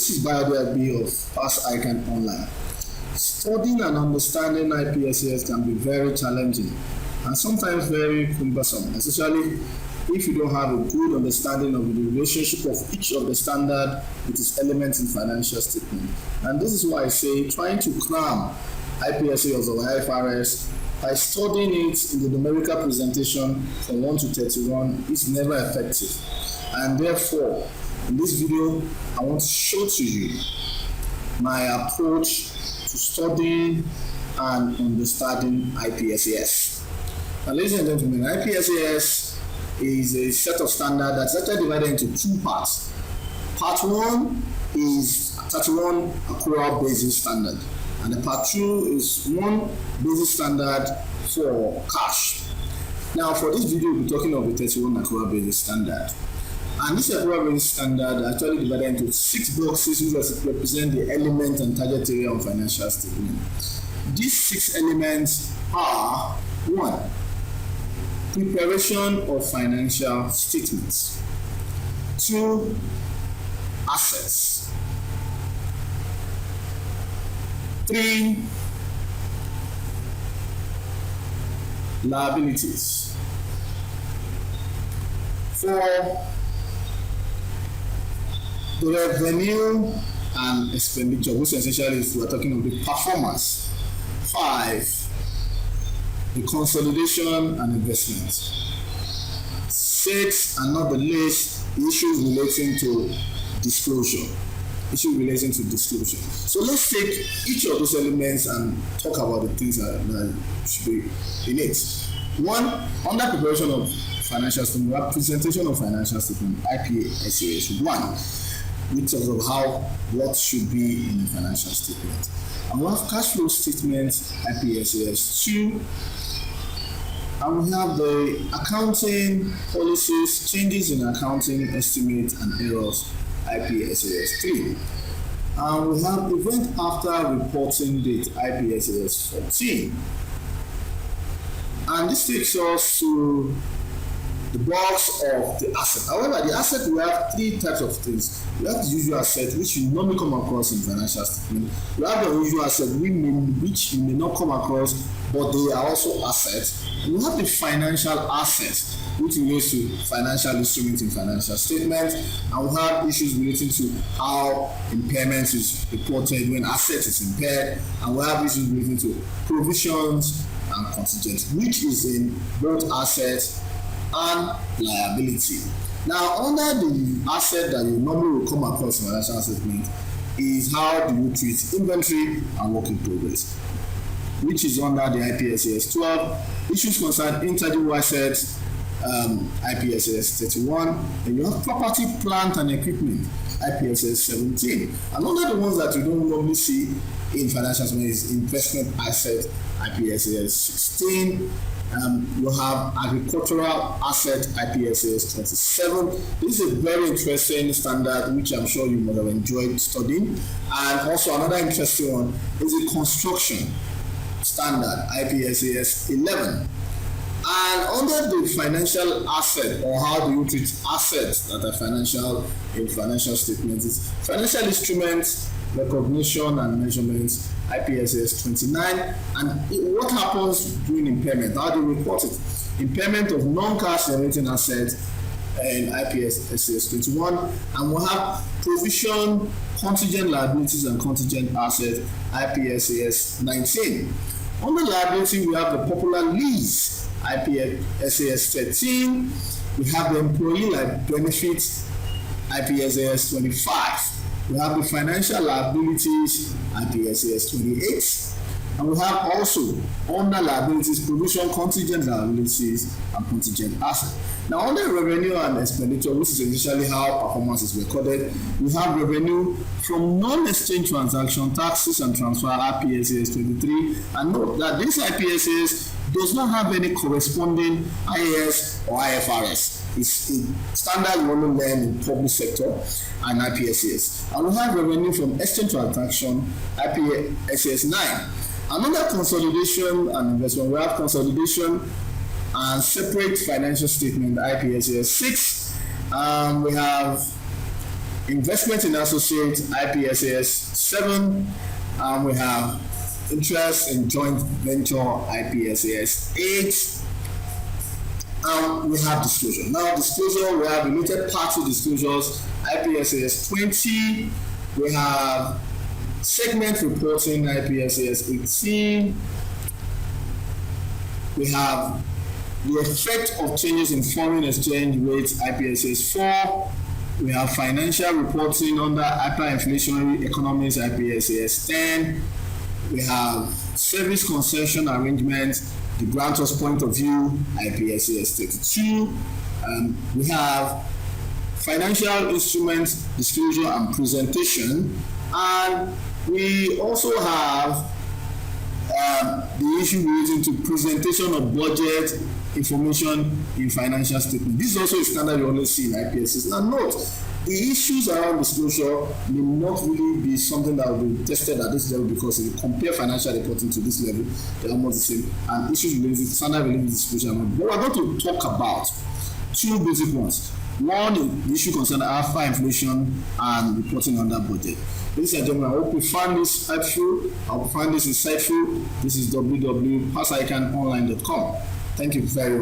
This is Biography of Passicanonline. Studying and understanding IPSAS can be very challenging and sometimes very cumbersome, especially if you don't have a good understanding of the relationship of each of the standard with its elements in financial statement. And this is why I say trying to cram IPSAS or IFRS by studying it in the numerical presentation from 1 to 31 is never effective. And therefore, in this video, I want to show to you my approach to studying and understanding IPSAS. Now, ladies and gentlemen, IPSAS is a set of standards that's actually divided into two parts. Part 1 is 31 accrual basis standard, and the part 2 is one basis standard for cash. Now, for this video, we'll be talking of the 31 accrual basis standard. And this accrual basis standard actually divided into 6 boxes which represent the element and target area of financial statement. These 6 elements are: 1. Preparation of financial statements. 2. Assets. 3. Liabilities. 4. The revenue and expenditure, which essentially is we're talking of the performance. 5. The consolidation and investment. 6, and not the least, issues relating to disclosure. So let's take each of those elements and talk about the things that should be in it. 1, under preparation of financial statement, we have presentation of financial statement, IPSAS 1. Which of what should be in the financial statement. And we have cash flow statement, IPSAS 2. And we have the accounting policies, changes in accounting estimates and errors, IPSAS 3. And we have event after reporting date, IPSAS 14. And this takes us to the box of the asset. However, the asset, we have 3 types of things. We have the usual asset, which you normally come across in financial statement. We have the unusual asset, which you may not come across, but they are also assets. And we have the financial assets, which relates to financial instruments in financial statements. And we have issues relating to how impairment is reported when asset is impaired. And we have issues relating to provisions and contingent, which is in both assets and liability. Now, under the asset that you normally will come across in financial statement is how do you treat inventory and work in progress, which is under the IPSAS 12. Issues concern intangible assets, IPSAS 31, and you have property, plant and equipment, IPSAS 17. And under the ones that you don't normally see in financial statement is investment asset, IPSAS 16. You have agricultural asset, IPSAS 27. This is a very interesting standard which I'm sure you might have enjoyed studying. And also another interesting one is the construction standard, IPSAS 11. And under the financial asset, or how do you treat assets that are financial in financial statements, is financial instruments, recognition and measurements, IPSAS 29. And what happens during impairment? How do you report it? Impairment of non-cash generating assets in IPSAS 21. And we'll have provision, contingent liabilities and contingent assets, IPSAS 19. Under liability, we have the popular lease, IPSAS 13. We have the employee benefits, IPSAS 25. We have the financial liabilities, IPSAS 28. And we have also under liabilities, provision, contingent liabilities, and contingent assets. Now, under revenue and expenditure, which is essentially how performance is recorded, we have revenue from non-exchange transaction, taxes and transfer, IPSAS 23. And note that this IPSAS does not have any corresponding IAS or IFRS. It's a standard you only learn in public sector and IPSAS. And we have revenue from exchange transaction, IPSAS 9. Another consolidation and investment, we have consolidation and separate financial statement, IPSAS 6. We have investment in associate IPSAS 7, and we have interest in joint venture IPSAS 8. We have disclosure. Now, disclosure, we have related party disclosures, IPSAS 20. We have segment reporting, IPSAS 18. We have the effect of changes in foreign exchange rates, IPSAS 4. We have financial reporting under hyperinflationary economies, IPSAS 10. We have service concession arrangements, the grantor's point of view, IPSAS 32. We have financial instruments disclosure and presentation, and we also have the issue relating to presentation of budget information in financial statement. This is also a standard you always see in IPSAS. Now note, the issues around disclosure may not really be something that will be tested at this level, because if you compare financial reporting to this level, they are almost the same, and issues related to standard related disclosure. But we are going to talk about two basic ones. One is the issue concerning hyperinflation and reporting under budget. Ladies and gentlemen, I hope you find this helpful. I hope you find this insightful. This is www.passicanonline.com. Thank you very much.